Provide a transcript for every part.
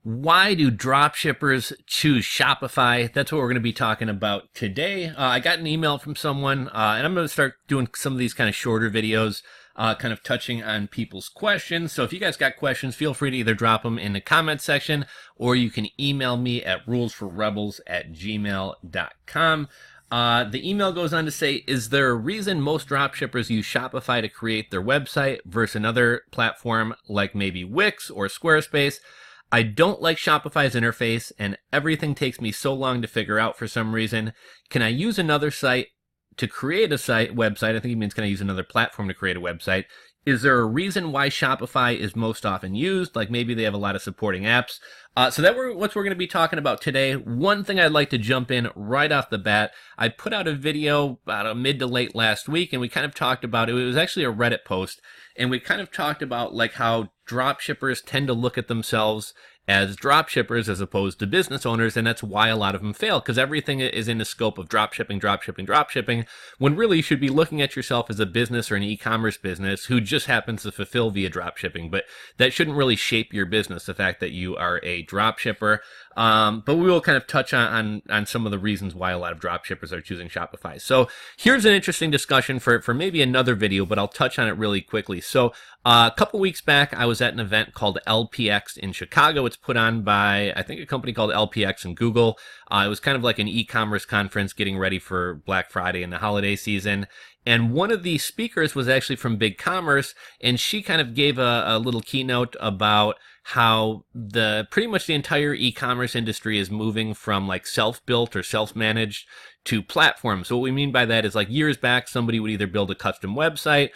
Why do dropshippers choose Shopify? That's what we're going to be talking about today. I got an email from someone, and I'm going to start doing some of these kind of shorter videos, kind of touching on people's questions. So if you guys got questions, feel free to either drop them in the comment section, or you can email me at rulesforrebels@gmail.com. The email goes on to say, is there a reason most dropshippers use Shopify to create their website versus another platform like maybe Wix or Squarespace? I don't like Shopify's interface, and everything takes me so long to figure out for some reason. Can I use another site to create a website? I think he means can I use another platform to create a website? Is there a reason why Shopify is most often used? Like maybe they have a lot of supporting apps. So that's what we're going to be talking about today. One thing I'd like to jump in right off the bat. I put out a video about mid to late last week, and we kind of talked about it. It was actually a Reddit post, and we kind of talked about like how dropshippers tend to look at themselves as dropshippers as opposed to business owners, and that's why a lot of them fail, because everything is in the scope of dropshipping, when really you should be looking at yourself as a business or an e-commerce business who just happens to fulfill via dropshipping, but that shouldn't really shape your business, the fact that you are a dropshipper. But we will kind of touch on some of the reasons why a lot of dropshippers are choosing Shopify. So here's an interesting discussion for maybe another video, but I'll touch on it really quickly. So a couple weeks back, I was at an event called LPX in Chicago. It's put on by, I think, a company called LPX and Google. It was kind of like an e-commerce conference getting ready for Black Friday and the holiday season. And one of the speakers was actually from Big Commerce, and she kind of gave a little keynote about how pretty much the entire e-commerce industry is moving from like self-built or self-managed to platforms. So what we mean by that is like years back, somebody would either build a custom website,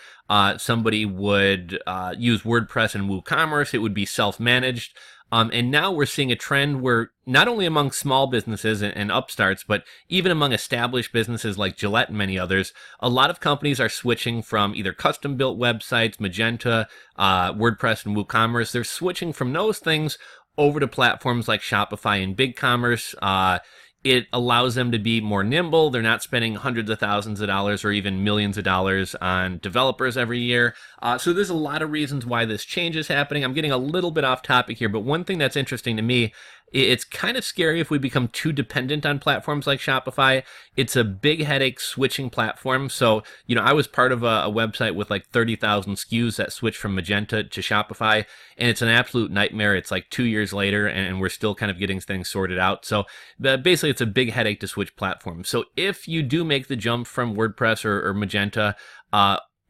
somebody would use WordPress and WooCommerce, it would be self-managed. And now we're seeing a trend where not only among small businesses and upstarts, but even among established businesses like Gillette and many others, a lot of companies are switching from either custom-built websites, Magento, WordPress, and WooCommerce. They're switching from those things over to platforms like Shopify and BigCommerce. It allows them to be more nimble. They're not spending hundreds of thousands of dollars or even millions of dollars on developers every year. So there's a lot of reasons why this change is happening. I'm getting a little bit off topic here, but one thing that's interesting to me, it's kind of scary if we become too dependent on platforms like Shopify. It's a big headache switching platforms. So, I was part of a website with like 30,000 SKUs that switched from Magento to Shopify, and it's an absolute nightmare. It's like 2 years later, and we're still kind of getting things sorted out. So basically, it's a big headache to switch platforms. So if you do make the jump from WordPress or Magento,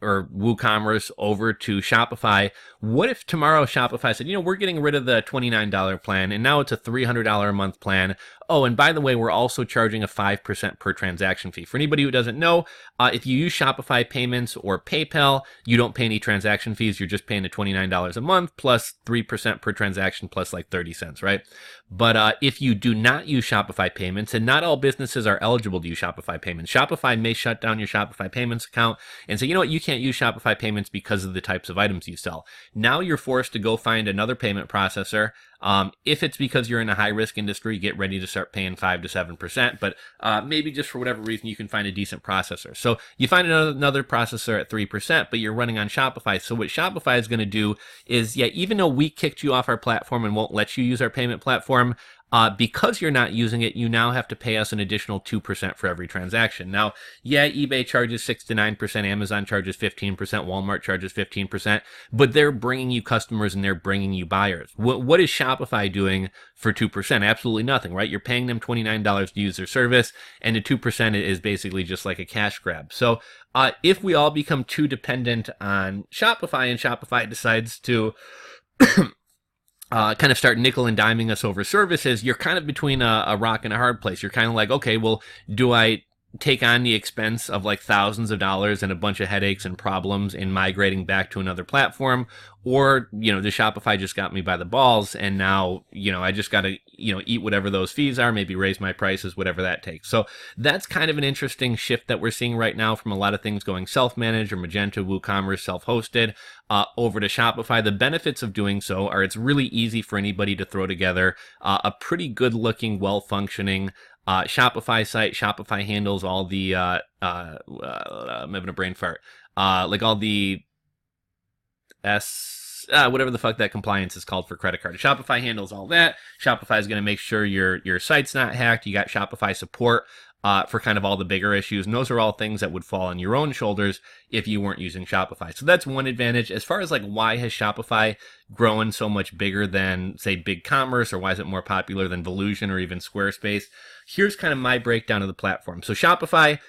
or WooCommerce over to Shopify, what if tomorrow Shopify said, we're getting rid of the $29 plan and now it's a $300 a month plan. Oh, and by the way, we're also charging a 5% per transaction fee. For anybody who doesn't know, if you use Shopify payments or PayPal, you don't pay any transaction fees. You're just paying the $29 a month plus 3% per transaction plus like 30 cents, right? But if you do not use Shopify payments, and not all businesses are eligible to use Shopify payments, Shopify may shut down your Shopify payments account and say, you know what, you can't use Shopify payments because of the types of items you sell. Now you're forced to go find another payment processor. If it's because you're in a high-risk industry, get ready to start paying 5 to 7%, but maybe just for whatever reason, you can find a decent processor. So you find another processor at 3%, but you're running on Shopify. So what Shopify is going to do is, even though we kicked you off our platform and won't let you use our payment platform, because you're not using it, you now have to pay us an additional 2% for every transaction. Now, eBay charges 6 to 9%, Amazon charges 15%, Walmart charges 15%, but they're bringing you customers and they're bringing you buyers. What is Shopify doing for 2%? Absolutely nothing, right? You're paying them $29 to use their service, and the 2% is basically just like a cash grab. So if we all become too dependent on Shopify and Shopify decides to kind of start nickel and diming us over services, you're kind of between a rock and a hard place. You're kind of like, okay, well, do I take on the expense of like thousands of dollars and a bunch of headaches and problems in migrating back to another platform? Or, the Shopify just got me by the balls, and now, I just got to, eat whatever those fees are, maybe raise my prices, whatever that takes. So that's kind of an interesting shift that we're seeing right now from a lot of things going self-managed or Magento, WooCommerce, self-hosted, over to Shopify. The benefits of doing so are it's really easy for anybody to throw together a pretty good-looking, well-functioning Shopify site. Shopify handles all the, I'm having a brain fart, like all the whatever the fuck that compliance is called for credit card. Shopify handles all that. Shopify is going to make sure your site's not hacked. You got Shopify support for kind of all the bigger issues. And those are all things that would fall on your own shoulders if you weren't using Shopify. So that's one advantage. As far as like why has Shopify grown so much bigger than, say, BigCommerce, or why is it more popular than Volusion or even Squarespace? Here's kind of my breakdown of the platform. So Shopify,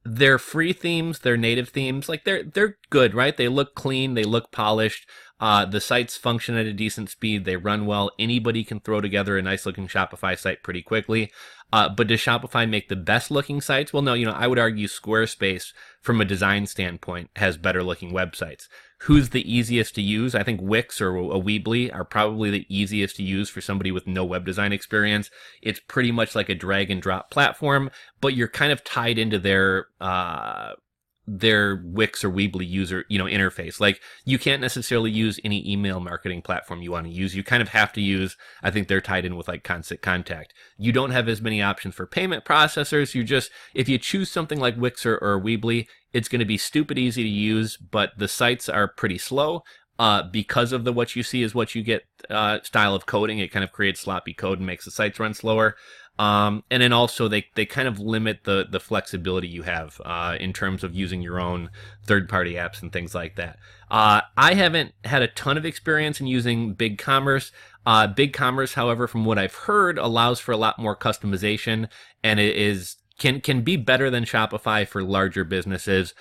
their free themes, their native themes, like they're good, right? They look clean, they look polished. The sites function at a decent speed. They run well. Anybody can throw together a nice looking Shopify site pretty quickly. But does Shopify make the best looking sites? Well, no, I would argue Squarespace from a design standpoint has better looking websites. Who's the easiest to use? I think Wix or a Weebly are probably the easiest to use for somebody with no web design experience. It's pretty much like a drag and drop platform, but you're kind of tied into their Wix or Weebly user, interface. Like, you can't necessarily use any email marketing platform you want to use. You kind of have to use, I think they're tied in with like Constant Contact. You don't have as many options for payment processors. If you choose something like Wix or Weebly, it's going to be stupid easy to use, but the sites are pretty slow. Because of the what you see is what you get style of coding. It kind of creates sloppy code and makes the sites run slower. And then also they kind of limit the flexibility you have in terms of using your own third-party apps and things like that. I haven't had a ton of experience in using BigCommerce. BigCommerce, however, from what I've heard, allows for a lot more customization, and it can be better than Shopify for larger businesses.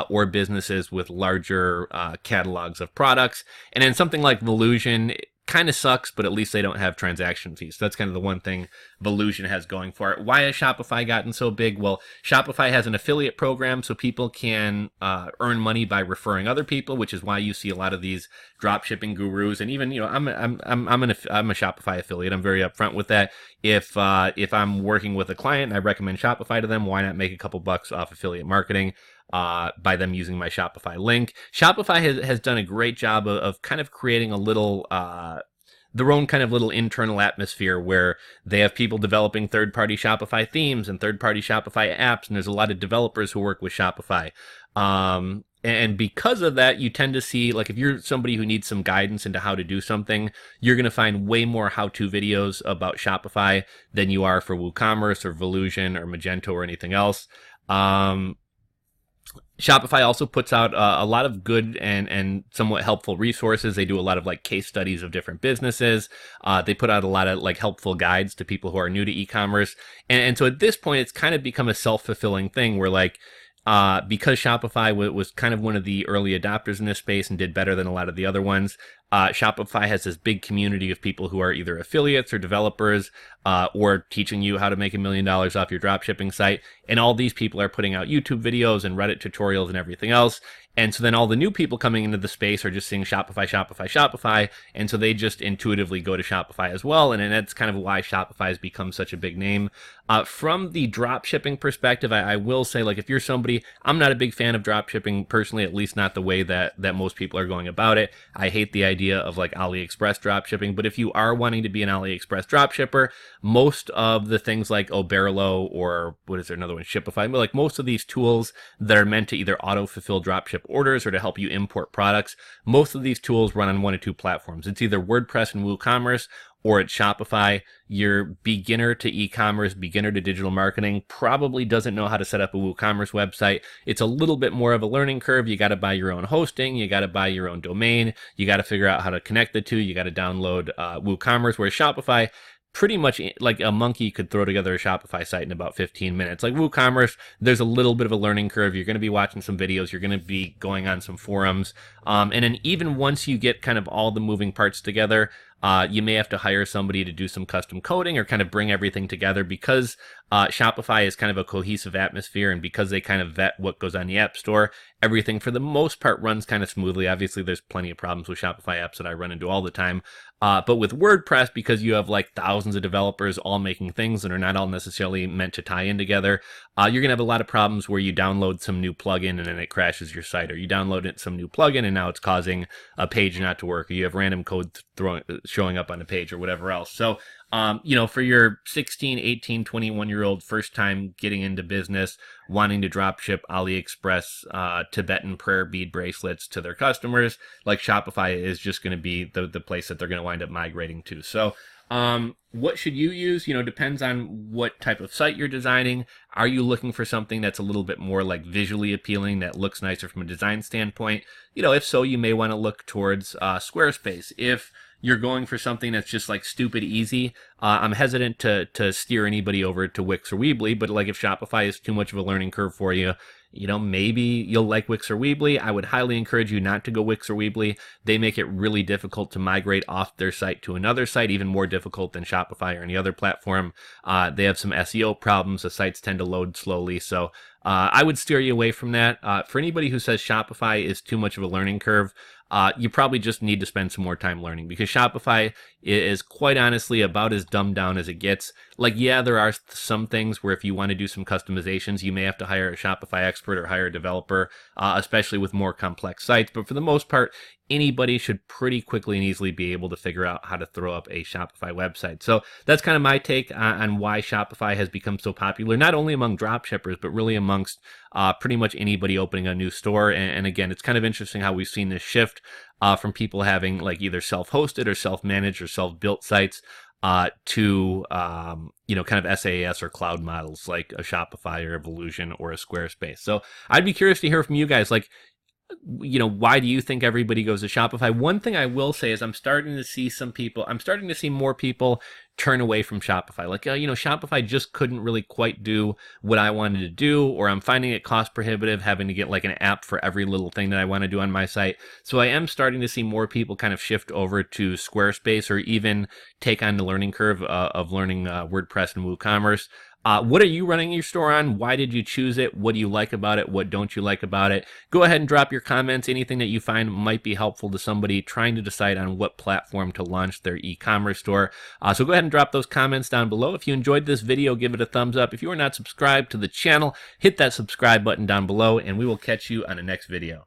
Or businesses with larger catalogs of products. And then something like Volusion kind of sucks, but at least they don't have transaction fees. So that's kind of the one thing Volusion has going for it. Why has Shopify gotten so big? Well, Shopify has an affiliate program, so people can earn money by referring other people, which is why you see a lot of these dropshipping gurus. And even, I'm a Shopify affiliate. I'm very upfront with that. If I'm working with a client and I recommend Shopify to them, why not make a couple bucks off affiliate marketing? By them using my Shopify link. Shopify has done a great job of kind of creating a little, their own kind of little internal atmosphere where they have people developing third-party Shopify themes and third-party Shopify apps, and there's a lot of developers who work with Shopify. And because of that, you tend to see, like, if you're somebody who needs some guidance into how to do something, you're going to find way more how-to videos about Shopify than you are for WooCommerce or Volusion or Magento or anything else. Shopify also puts out a lot of good and somewhat helpful resources. They do a lot of like case studies of different businesses. They put out a lot of like helpful guides to people who are new to e-commerce. And so at this point, it's kind of become a self-fulfilling thing where like, because Shopify was kind of one of the early adopters in this space and did better than a lot of the other ones, Shopify has this big community of people who are either affiliates or developers or teaching you how to make $1 million off your dropshipping site. And all these people are putting out YouTube videos and Reddit tutorials and everything else. And so then all the new people coming into the space are just seeing Shopify, Shopify, Shopify. And so they just intuitively go to Shopify as well. And that's kind of why Shopify has become such a big name. From the dropshipping perspective, I will say, like, if you're somebody, I'm not a big fan of dropshipping personally, at least not the way that most people are going about it. I hate the idea of like AliExpress dropshipping. But if you are wanting to be an AliExpress dropshipper, most of the things like Oberlo or what is there another one, Shopify, like most of these tools that are meant to either auto-fulfill dropship orders or to help you import products, most of these tools run on one of two platforms. It's either WordPress and WooCommerce or it's Shopify. Your beginner to e-commerce, beginner to digital marketing probably doesn't know how to set up a WooCommerce website. It's a little bit more of a learning curve. You got to buy your own hosting. You got to buy your own domain. You got to figure out how to connect the two. You got to download WooCommerce, whereas Shopify, pretty much like a monkey could throw together a Shopify site in about 15 minutes. Like WooCommerce, there's a little bit of a learning curve. You're going to be watching some videos. You're going to be going on some forums. And then even once you get kind of all the moving parts together, you may have to hire somebody to do some custom coding or kind of bring everything together because Shopify is kind of a cohesive atmosphere, and because they kind of vet what goes on the App Store, everything for the most part runs kind of smoothly. Obviously, there's plenty of problems with Shopify apps that I run into all the time. But with WordPress, because you have like thousands of developers all making things that are not all necessarily meant to tie in together, you're going to have a lot of problems where you download some new plugin and then it crashes your site, or you download some new plugin and now it's causing a page not to work, or you have random code showing up on the page or whatever else. So, for your 16, 18, 21-year-old first time getting into business, wanting to drop ship AliExpress Tibetan prayer bead bracelets to their customers, like Shopify is just going to be the place that they're going to wind up migrating to. So what should you use? Depends on what type of site you're designing. Are you looking for something that's a little bit more like visually appealing, that looks nicer from a design standpoint? If so, you may want to look towards Squarespace. If you're going for something that's just like stupid easy, I'm hesitant to steer anybody over to Wix or Weebly, but like if Shopify is too much of a learning curve for you, maybe you'll like Wix or Weebly. I would highly encourage you not to go Wix or Weebly. They make it really difficult to migrate off their site to another site, even more difficult than Shopify or any other platform. They have some SEO problems. The sites tend to load slowly. So I would steer you away from that. For anybody who says Shopify is too much of a learning curve, you probably just need to spend some more time learning, because Shopify is quite honestly about as dumbed down as it gets. Like, yeah, there are some things where if you want to do some customizations, you may have to hire a Shopify expert or hire a developer, especially with more complex sites. But for the most part, anybody should pretty quickly and easily be able to figure out how to throw up a Shopify website. So that's kind of my take on why Shopify has become so popular, not only among dropshippers, but really amongst pretty much anybody opening a new store. And again, it's kind of interesting how we've seen this shift from people having like either self-hosted or self-managed or self-built sites to kind of SaaS or cloud models like a Shopify or Evolution or a Squarespace. So I'd be curious to hear from you guys, like, why do you think everybody goes to Shopify? One thing I will say is I'm starting to see more people turn away from Shopify. Like, Shopify just couldn't really quite do what I wanted to do, or I'm finding it cost prohibitive having to get like an app for every little thing that I want to do on my site. So I am starting to see more people kind of shift over to Squarespace, or even take on the learning curve of learning WordPress and WooCommerce. What are you running your store on? Why did you choose it? What do you like about it? What don't you like about it? Go ahead and drop your comments, anything that you find might be helpful to somebody trying to decide on what platform to launch their e-commerce store. So go ahead and drop those comments down below. If you enjoyed this video, give it a thumbs up. If you are not subscribed to the channel, hit that subscribe button down below, and we will catch you on the next video.